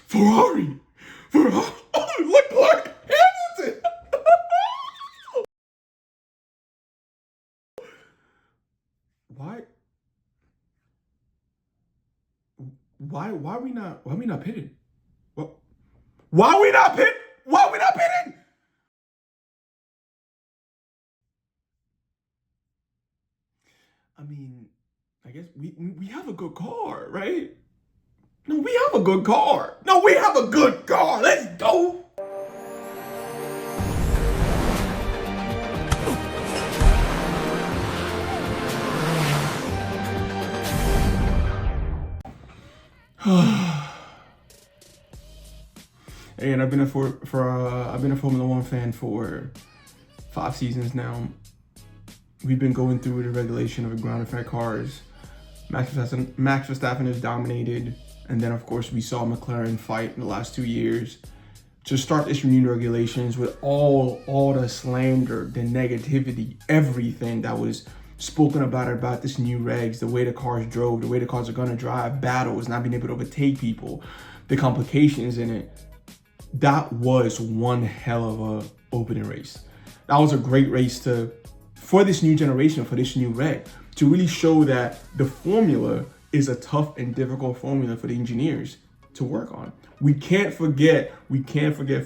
Ferrari. Oh, Leclerc, Hamilton. Why? Why we not pitting? What? Why we not pitting? Why we not pitting? I mean, I guess we have a good car, right? No, we have a good car. No, we have a good car. Let's go. And I've been I've been a Formula One fan for 5 seasons now. We've been going through the regulation of the ground effect cars. Max Verstappen has dominated, and then of course we saw McLaren fight in the last 2 years to start issuing new regulations with all the slander, the negativity, everything that was spoken about this new regs, the way the cars drove, the way the cars are gonna drive, battles, not being able to overtake people, the complications in it. That was one hell of a opening race. That was a great race for this new generation, for this new reg, to really show that the formula is a tough and difficult formula for the engineers to work on. We can't forget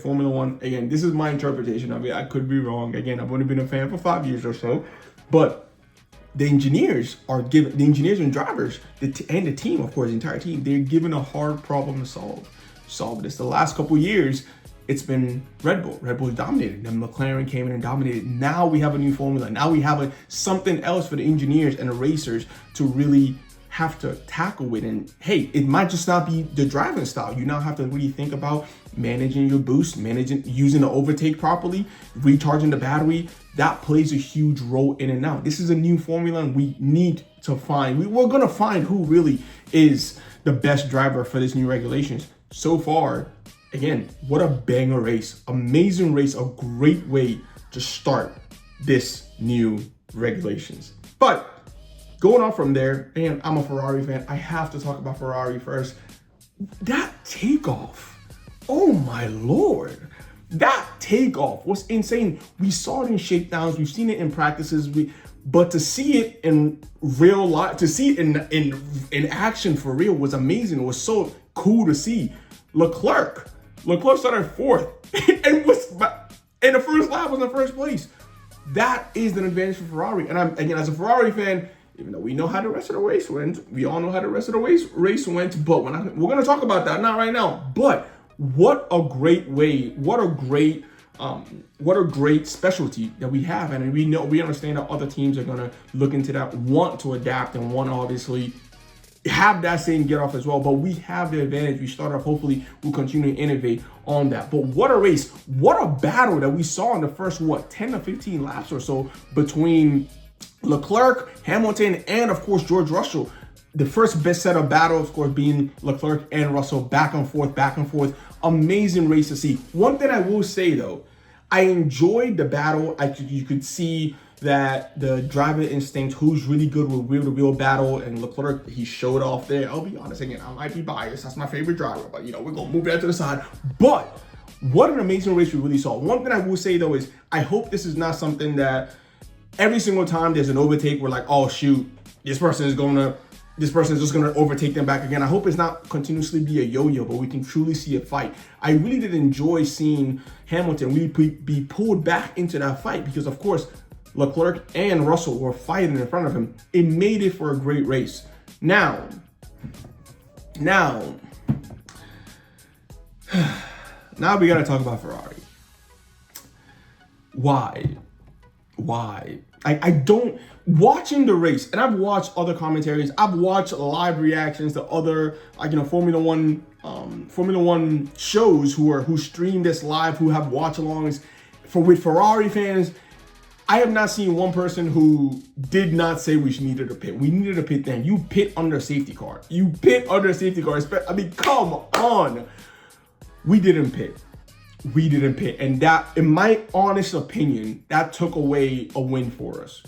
Formula One. Again, this is my interpretation of it. I could be wrong. Again, I've only been a fan for 5 years or so, but the engineers and drivers, and the team, of course, the entire team, they're given a hard problem to solve this. The last couple years, it's been Red Bull. Red Bull dominated. Then McLaren came in and dominated. Now we have a new formula. Now we have something else for the engineers and the racers to really have to tackle with. And hey, it might just not be the driving style. You now have to really think about managing your boost, using the overtake properly, recharging the battery. That plays a huge role in and out. This is a new formula, and we need to we're gonna find who really is the best driver for this new regulations. So far, again, what a banger race. Amazing race, a great way to start this new regulations. But going on from there, and I'm a Ferrari fan, I have to talk about Ferrari first. That takeoff, oh my Lord. That takeoff was insane. We saw it in shakedowns, we've seen it in practices, but to see it in real life, to see it in action for real was amazing. It was so cool to see. Leclerc started 4th and the first lap was in first place. That is an advantage for Ferrari. And I'm, again, as a Ferrari fan, even though we know how the rest of the race went, we all know how the rest of the race went, but we're going to talk about that, not right now. But what a great way, what a great specialty that we have. And we understand that other teams are going to look into that, want to adapt, and want to obviously have that same get off as well. But we have the advantage. We start off, hopefully we'll continue to innovate on that. But what a race, what a battle that we saw in the first 10 to 15 laps or so between Leclerc, Hamilton, and of course George Russell. The first best set of battles, of course, being Leclerc and Russell, back and forth. Amazing race to see. One thing I will say though, I enjoyed the battle. You could see that the driver instinct, who's really good with wheel-to-wheel battle, and Leclerc, he showed off there. I'll be honest, again, I might be biased. That's my favorite driver, but we're gonna move that to the side. But what an amazing race we really saw. One thing I will say though is, I hope this is not something that every single time there's an overtake, we're like, oh shoot, this person is just gonna overtake them back again. I hope it's not continuously be a yo-yo, but we can truly see a fight. I really did enjoy seeing Hamilton really be pulled back into that fight, because of course, Leclerc and Russell were fighting in front of him. It made it for a great race. Now, we gotta talk about Ferrari. Why? I don't, watching the race, and I've watched other commentaries, I've watched live reactions to other, Formula One shows who stream this live, who have watch-alongs with Ferrari fans. I have not seen one person who did not say we needed a pit. We needed a pit then. You pit under a safety car. I mean, come on. We didn't pit. And that, in my honest opinion, that took away a win for us.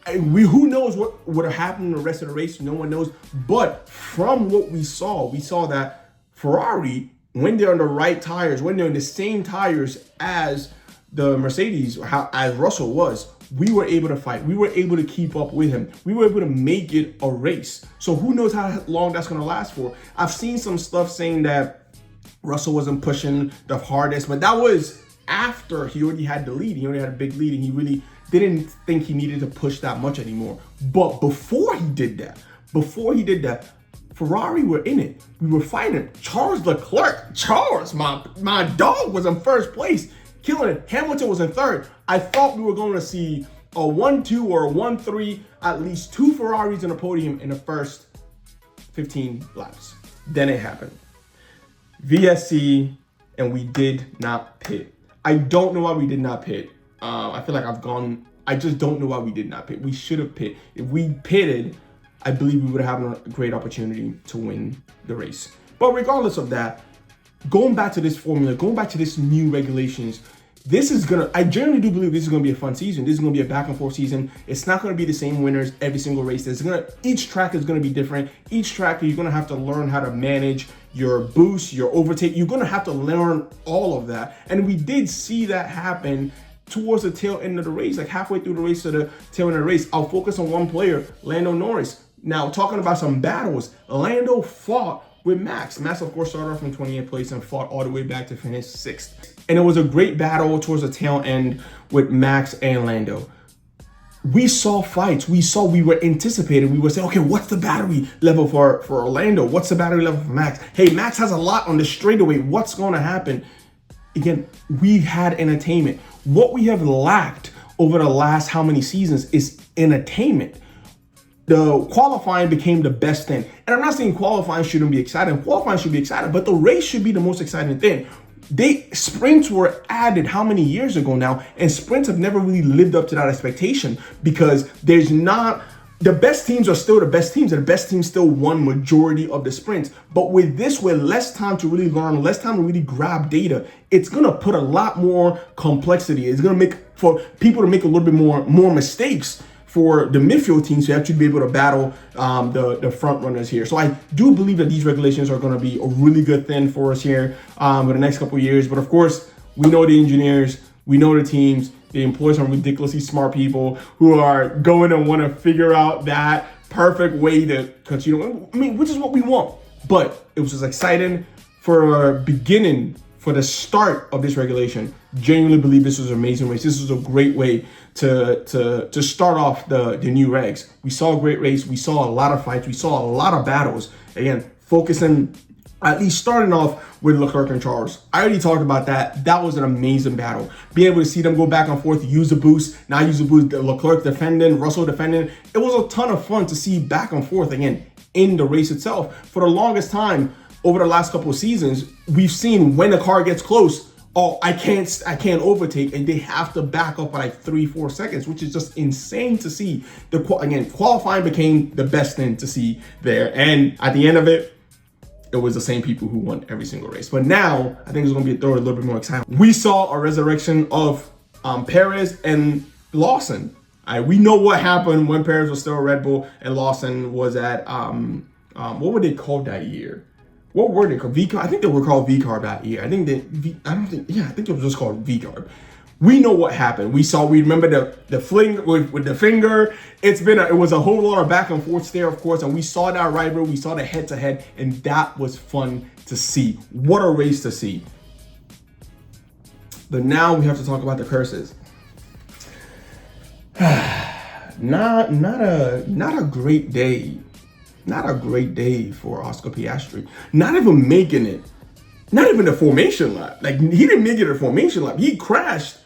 Who knows what would have happened in the rest of the race? No one knows. But from what we saw that Ferrari when they're on the right tires, when they're in the same tires as the Mercedes, as Russell was, we were able to fight. We were able to keep up with him. We were able to make it a race. So who knows how long that's going to last for. I've seen some stuff saying that Russell wasn't pushing the hardest, but that was after he already had the lead. He already had a big lead, and he really didn't think he needed to push that much anymore. But before he did that, Ferrari were in it. We were fighting. Charles Leclerc, my dog, was in first place, killing it. Hamilton was in third. I thought we were going to see a 1-2 or a 1-3, at least 2 Ferraris in the podium in the first 15 laps. Then it happened. VSC, and we did not pit. I don't know why we did not pit. I feel like I just don't know why we did not pit. We should have pit. If we pitted, I believe we would have had a great opportunity to win the race. But regardless of that, going back to this formula, going back to this new regulations, I generally do believe this is going to be a fun season. This is going to be a back and forth season. It's not going to be the same winners every single race. Each track is going to be different. Each track, you're going to have to learn how to manage your boost, your overtake. You're going to have to learn all of that. And we did see that happen towards the tail end of the race, like halfway through the race to the tail end of the race. I'll focus on one player, Lando Norris. Now, talking about some battles, Lando fought with Max. Max, of course, started off in 28th place and fought all the way back to finish 6th. And it was a great battle towards the tail end with Max and Lando. We saw fights. We were anticipating. We were saying, okay, what's the battery level for Orlando? What's the battery level for Max? Hey, Max has a lot on the straightaway. What's going to happen? Again, we had entertainment. What we have lacked over the last how many seasons is entertainment. The qualifying became the best thing. And I'm not saying qualifying shouldn't be exciting. Qualifying should be exciting, but the race should be the most exciting thing. Sprints were added how many years ago now, and sprints have never really lived up to that expectation because the best teams are still the best teams, and the best teams still won majority of the sprints. But with this, with less time to really learn, less time to really grab data, it's gonna put a lot more complexity. It's gonna make for people to make a little bit more mistakes for the midfield teams to actually be able to battle the front runners here. So I do believe that these regulations are going to be a really good thing for us here for the next couple of years. But of course, we know the engineers, we know the teams, they employ some ridiculously smart people who are going and want to figure out that perfect way to continue. I mean, which is what we want. But it was just exciting for the start of this regulation. Genuinely believe this was an amazing race. This was a great way to start off the new regs. We saw a great race. We saw a lot of fights. We saw a lot of battles. Again, focusing, at least starting off with Leclerc and Charles. I already talked about that. That was an amazing battle. Being able to see them go back and forth, use the boost, not use the boost, Leclerc defending, Russell defending. It was a ton of fun to see back and forth again in the race itself. For the longest time, over the last couple of seasons, we've seen when the car gets close, I can't overtake, and they have to back up by like 3-4 seconds, which is just insane to see. Qualifying became the best thing to see there. And at the end of it, it was the same people who won every single race. But now, I think it's going to be a little bit more exciting. We saw a resurrection of Perez and Lawson. We know what happened when Perez was still a Red Bull and Lawson was at, what were they called that year? What were they called? V-Carb? I think they were called V-Carb that year. I think it was just called V-Carb. We know what happened. We remember the fling with the finger. It was a whole lot of back and forth there, of course, and we saw that rivalry. We saw the head-to-head, and that was fun to see. What a race to see. But now we have to talk about the curses. Not a great day. Not a great day for Oscar Piastri. Not even making it. Not even the formation lap. Like, he didn't make it a formation lap. He crashed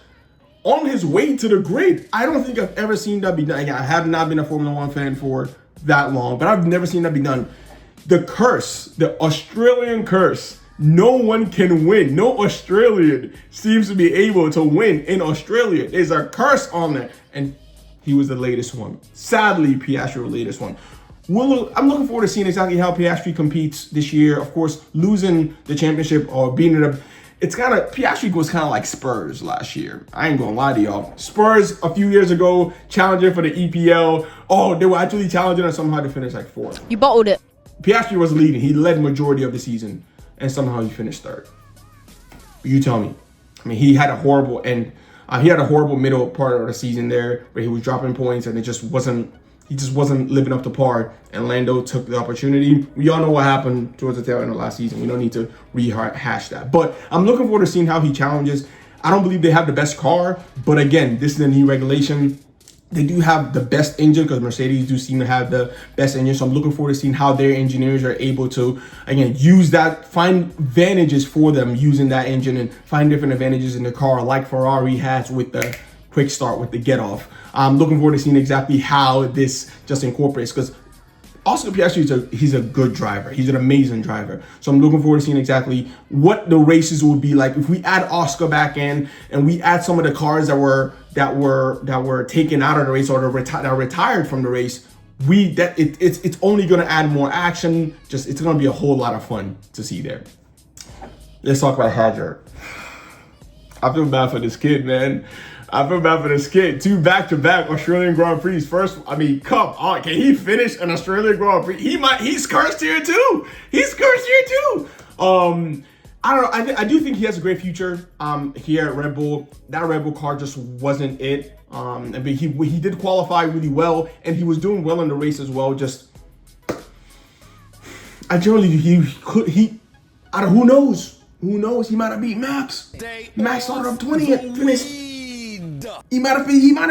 on his way to the grid. I don't think I've ever seen that be done. I have not been a Formula One fan for that long, but I've never seen that be done. The curse, the Australian curse. No one can win. No Australian seems to be able to win in Australia. There's a curse on there. And he was the latest one. Sadly, Piastri was the latest one. I'm looking forward to seeing exactly how Piastri competes this year. Of course, losing the championship or being in Piastri was kind of like Spurs last year. I ain't gonna lie to y'all. Spurs a few years ago, challenging for the EPL. Oh, they were actually challenging and somehow to finish like 4th. You bottled it. Piastri was leading. He led majority of the season. and somehow he finished third. You tell me. I mean, he had a horrible end. He had a horrible middle part of the season there where he was dropping points and he just wasn't living up to par. And Lando took the opportunity. We all know what happened towards the tail end of last season. We don't need to rehash that. But I'm looking forward to seeing how he challenges. I don't believe they have the best car, but again, this is a new regulation. They do have the best engine because Mercedes do seem to have the best engine. So I'm looking forward to seeing how their engineers are able to, again, use that, find advantages for them using that engine and find different advantages in the car like Ferrari has with the quick start, with the get off. I'm looking forward to seeing exactly how this just incorporates, because Oscar Piastri, he's a good driver. He's an amazing driver. So I'm looking forward to seeing exactly what the races will be like if we add Oscar back in and we add some of the cars that were taken out of the race or that retired from the race. It's only going to add more action. It's going to be a whole lot of fun to see there. Let's talk about Hadjar. I feel bad for this kid, man. I feel bad for this kid. 2 back-to-back Australian Grand Prix. First, I mean, come on. Can he finish an Australian Grand Prix? He's cursed here too. I don't know. I do think he has a great future here at Red Bull. That Red Bull car just wasn't it. But he did qualify really well, and he was doing well in the race as well. Who knows? Who knows? He might have beat Max. Max started up 20th. Finished. He might have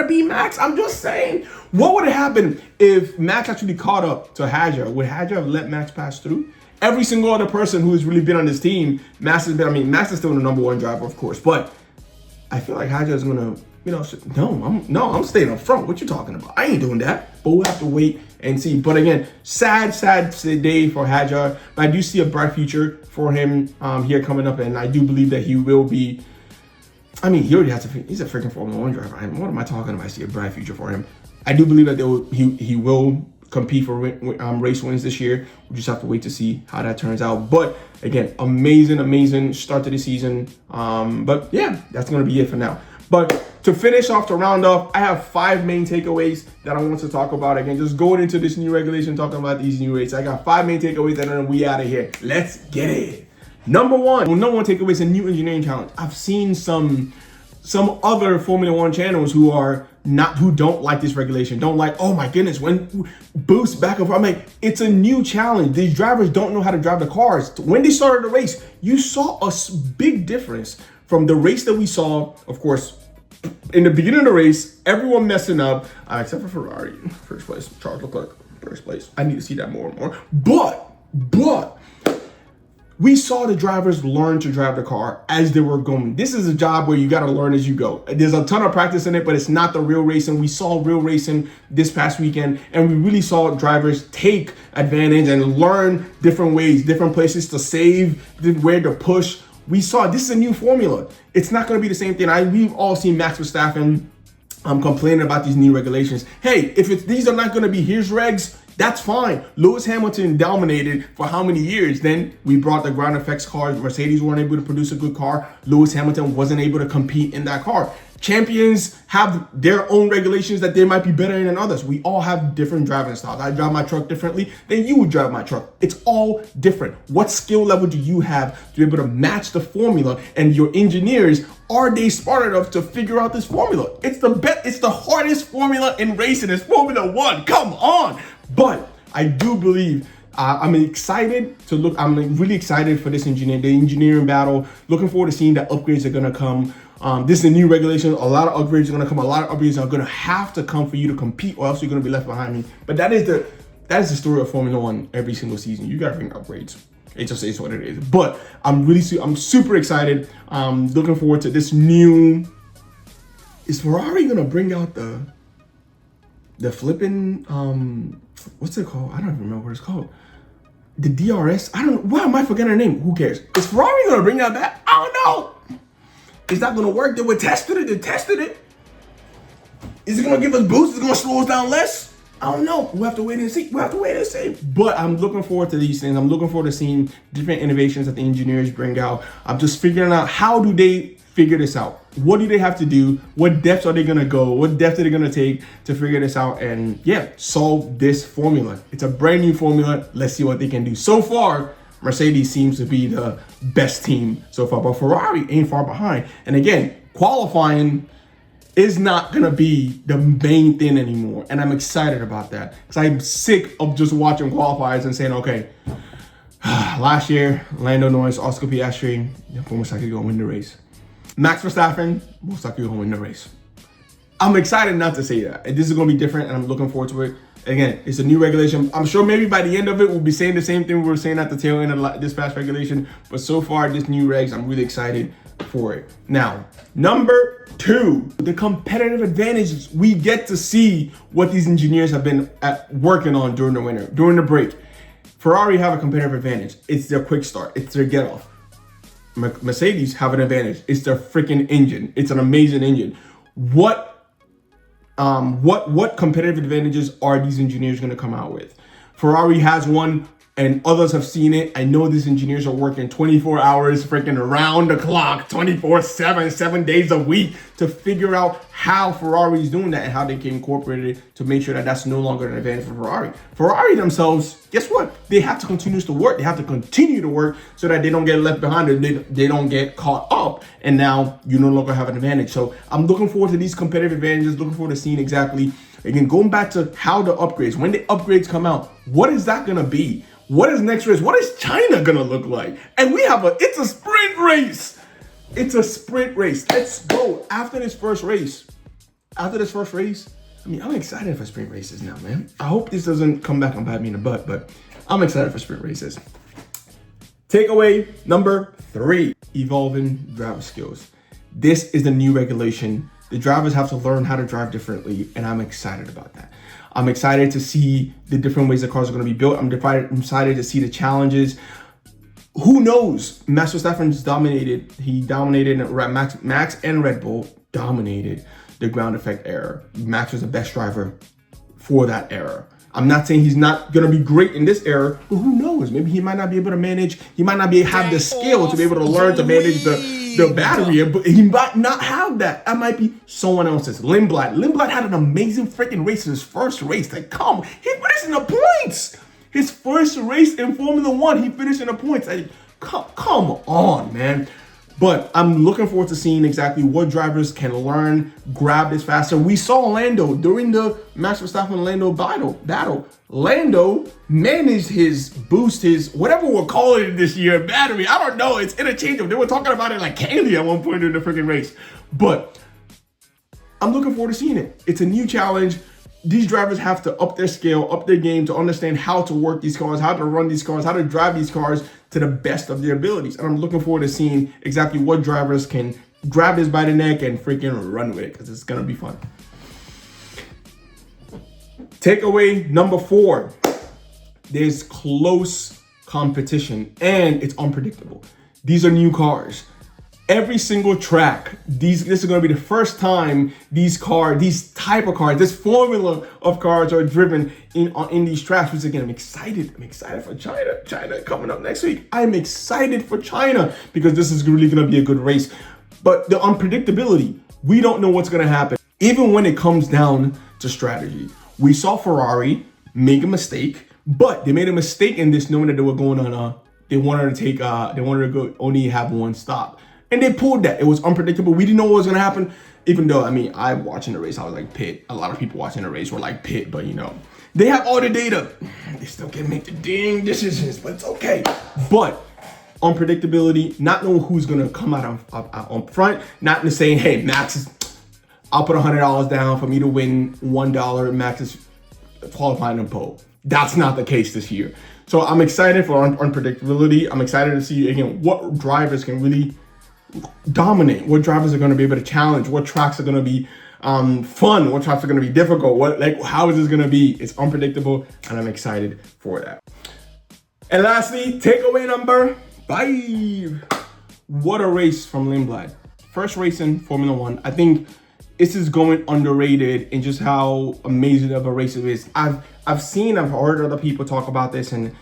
beat Max. I'm just saying. What would have happened if Max actually caught up to Hadjar? Would Hadjar have let Max pass through? Every single other person who has really been on this team, Max is still the number 1 driver, of course, but I feel like Hadjar is gonna, I'm staying up front. What you talking about? I ain't doing that. But we'll have to wait and see. But again, sad day for Hadjar. But I do see a bright future for him here coming up, and I do believe that he will be. I mean, he already has he's a freaking Formula 1 driver. What am I talking about? I see a bright future for him. I do believe that he will compete for race wins this year. We just have to wait to see how that turns out. But again, amazing start to the season. But yeah, that's going to be it for now. But to finish off, to round off, I have 5 main takeaways that I want to talk about. Again, just going into this new regulation, talking about these new rates. I got 5 main takeaways, and then we out of here. Let's get it. Number one takeaway is a new engineering challenge. I've seen some other Formula 1 channels who don't like this regulation, don't like, oh my goodness, when boost back and forth. I'm like, it's a new challenge. These drivers don't know how to drive the cars. When they started the race, you saw a big difference from the race that we saw, of course, in the beginning of the race, everyone messing up, except for Ferrari, first place, Charles Leclerc, first place. I need to see that more and more. But we saw the drivers learn to drive the car as they were going. This is a job where you got to learn as you go. There's a ton of practice in it, but it's not the real racing. We saw real racing this past weekend, and we really saw drivers take advantage and learn different ways, different places to save, where to push. We saw this is a new formula. It's not going to be the same thing. We've all seen Max Verstappen complaining about these new regulations. Hey, if these are not going to be his regs, that's fine. Lewis Hamilton dominated for how many years? Then we brought the ground effects cars. Mercedes weren't able to produce a good car. Lewis Hamilton wasn't able to compete in that car. Champions have their own regulations that they might be better than others. We all have different driving styles. I drive my truck differently than you would drive my truck. It's all different. What skill level do you have to be able to match the formula? And your engineers, are they smart enough to figure out this formula? It's the hardest formula in racing. It's Formula 1. Come on. But I do believe I'm excited to look. I'm really excited for the engineering battle. Looking forward to seeing that upgrades are going to come. This is a new regulation. A lot of upgrades are going to come. A lot of upgrades are going to have to come for you to compete, or else you're going to be left behind me. But that is the story of Formula 1 every single season. You got to bring upgrades. It just is what it is. But I'm super excited. Looking forward to this new. Is Ferrari going to bring out the flipping what's it called? I don't even remember what it's called. The DRS. I don't know. Why am I forgetting her name? Who cares? Is Ferrari gonna bring out that? I don't know. It's not gonna work. They tested it. Is it gonna give us boosts? Is it gonna slow us down less? I don't know. We'll have to wait and see. But I'm looking forward to these things. I'm looking forward to seeing different innovations that the engineers bring out. I'm just figuring out, how do they figure this out? What do they have to do? What depths are they gonna go? What depth are they gonna take to figure this out? And yeah, solve this formula. It's a brand new formula. Let's see what they can do. So far, Mercedes seems to be the best team so far, but Ferrari ain't far behind. And again, qualifying is not gonna be the main thing anymore. And I'm excited about that because I'm sick of just watching qualifiers and saying, okay, last year, Lando Norris, Oscar Piastri, most likely gonna win the race. Max Verstappen, most likely gonna win the race. I'm excited not to say that. This is gonna be different and I'm looking forward to it. Again, it's a new regulation. I'm sure maybe by the end of it, we'll be saying the same thing we were saying at the tail end of this past regulation. But so far, this new regs, I'm really excited for it. Now, number 2, the competitive advantages. We get to see what these engineers have been working on during the winter, during the break. Ferrari have a competitive advantage. It's their quick start. It's their get off. Mercedes have an advantage. It's their freaking engine. It's an amazing engine. What competitive advantages are these engineers going to come out with? Ferrari has one and others have seen it. I know these engineers are working 24 hours, freaking around the clock, 24/7, 7 days a week to figure out how Ferrari is doing that and how they can incorporate it to make sure that that's no longer an advantage for Ferrari. Ferrari themselves, guess what? They have to continue to work. They have to continue to work so that they don't get left behind and they don't get caught up. And now you no longer have an advantage. So I'm looking forward to these competitive advantages, looking forward to seeing exactly, again, going back to how the upgrades, when the upgrades come out, what is that going to be? What is next race? What is China gonna look like? And it's a sprint race. It's a sprint race. Let's go. After this first race, I mean, I'm excited for sprint races now, man. I hope this doesn't come back and bite me in the butt, but I'm excited for sprint races. Takeaway number 3, evolving driver skills. This is the new regulation. The drivers have to learn how to drive differently, and I'm excited about that. I'm excited to see the different ways the cars are going to be built. I'm excited to see the challenges. Who knows? Max Verstappen dominated. He dominated. Max and Red Bull dominated the ground effect era. Max was the best driver for that era. I'm not saying he's not going to be great in this era, but who knows? Maybe he might not be able to manage. He might not have the skill to be able to learn to manage the battery, but he might not have that. That might be someone else's. Lindblad had an amazing freaking race in his first race. Like, he finished in the points. His first race in Formula 1, he finished in the points. Like, come on, man. But I'm looking forward to seeing exactly what drivers can learn, grab this faster. We saw Lando during the Max Verstappen-Lando battle. Lando managed his whatever we're calling it this year, battery. I don't know. It's interchangeable. They were talking about it like candy at one point during the freaking race. But I'm looking forward to seeing it. It's a new challenge. These drivers have to up their scale, up their game to understand how to work these cars, how to run these cars, how to drive these cars to the best of their abilities. And I'm looking forward to seeing exactly what drivers can grab this by the neck and freaking run with it, because it's going to be fun. Takeaway number 4, there's close competition and it's unpredictable. These are new cars. Every single track, this is going to be the first time these type of cars, this formula of cars are driven in these tracks. Which again, I'm excited for China coming up next week. I'm excited for China because this is really going to be a good race. But the unpredictability, we don't know what's going to happen. Even when it comes down to strategy, we saw Ferrari make a mistake, but they made a mistake in this, knowing that they were going on they wanted to go only have one stop. And they pulled that. It was unpredictable. We didn't know what was going to happen. Even though, I mean, I'm watching the race, I was like Pitt. A lot of people watching the race were like Pitt, but you know, they have all the data. They still can't make the dang decisions, but it's okay. But unpredictability, not knowing who's going to come out on front, not saying, hey, Max, I'll put $100 down for me to win $1. Max is qualifying in pole. That's not the case this year. So I'm excited for unpredictability. I'm excited to see, again, what drivers can really dominate, what drivers are going to be able to challenge, what tracks are going to be fun, what tracks are going to be difficult, how is this going to be? It's unpredictable, and I'm excited for that. And lastly, takeaway number 5. What a race from Lindblad. First race in Formula 1. I think this is going underrated in just how amazing of a race it is. I've heard other people talk about this, and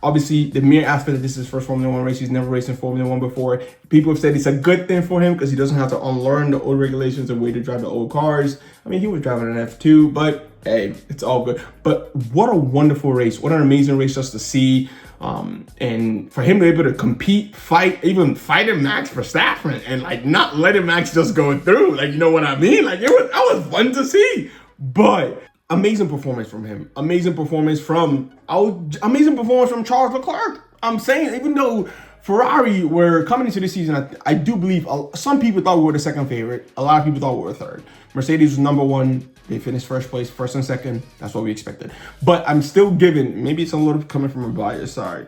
obviously the mere aspect that this is his first Formula 1 race, he's never raced in Formula 1 before. People have said it's a good thing for him because he doesn't have to unlearn the old regulations and way to drive the old cars. I mean, he was driving an F2, but hey, it's all good. But what a wonderful race. What an amazing race just to see. And for him to be able to compete, even fighting Max Verstappen and like not letting Max just go through. Like, you know what I mean? Like that was fun to see. But amazing performance from him. Amazing performance from Charles Leclerc. I'm saying, even though Ferrari were coming into this season, I do believe some people thought we were the second favorite. A lot of people thought we were third. Mercedes was number one. They finished first place, first and second. That's what we expected. But I'm still giving, maybe it's a little coming from a bias side.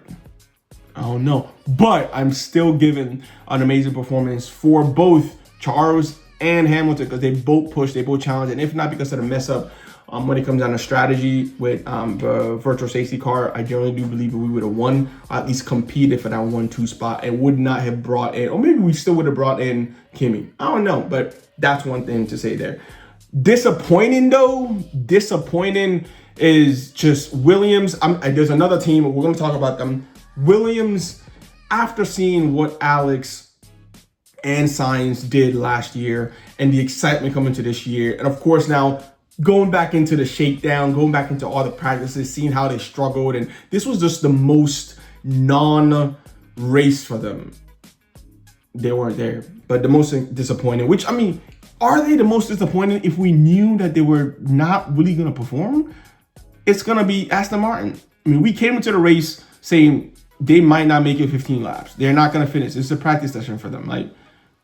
I don't know. But I'm still giving an amazing performance for both Charles and Hamilton, because they both pushed, they both challenged. And if not because of the mess up when it comes down to strategy with the virtual safety car, I generally do believe that we would have won, or at least competed for that 1-2 spot, and would not have brought in, or maybe we still would have brought in Kimi. I don't know, but that's one thing to say there. Disappointing is just Williams. There's another team, we're going to talk about them. Williams, after seeing what Alex and Sainz did last year and the excitement coming to this year, and of course now going back into the shakedown, going back into all the practices, seeing how they struggled, and this was just the most non-race for them. They weren't there, but the most disappointing, which, I mean, are they the most disappointing if we knew that they were not really going to perform? It's going to be Aston Martin. I mean, we came into the race saying they might not make it 15 laps. They're not going to finish. It's a practice session for them. Like,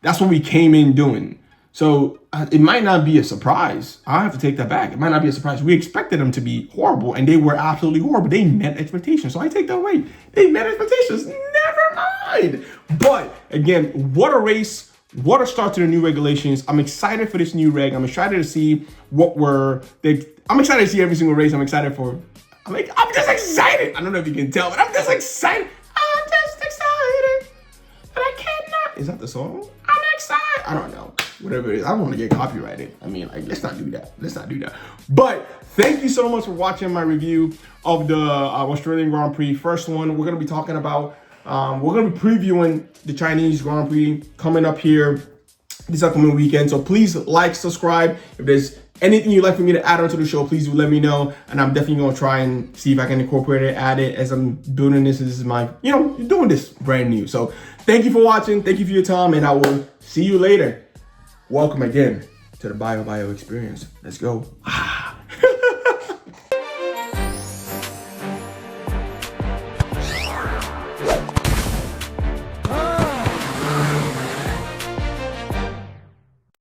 that's what we came in doing. So it might not be a surprise. I have to take that back. It might not be a surprise. We expected them to be horrible, and they were absolutely horrible. They met expectations. So I take that away. They met expectations. Never mind. But again, what a race. What a start to the new regulations. I'm excited for this new reg. I'm excited to see I'm excited to see every single race. I'm just excited. I don't know if you can tell, but I'm just excited. I'm just excited. But I cannot. Is that the song? I'm excited. I don't know. Whatever it is. I don't want to get copyrighted. I mean, like, let's not do that. But thank you so much for watching my review of the Australian Grand Prix. First one, we're going to be talking about we're going to be previewing the Chinese Grand Prix coming up here this upcoming weekend. So please like, subscribe. If there's anything you'd like for me to add onto the show, please do let me know. And I'm definitely going to try and see if I can incorporate it, add it as I'm doing this. This is my, doing this brand new. So thank you for watching. Thank you for your time. And I will see you later. Welcome again to the Bio experience. Let's go.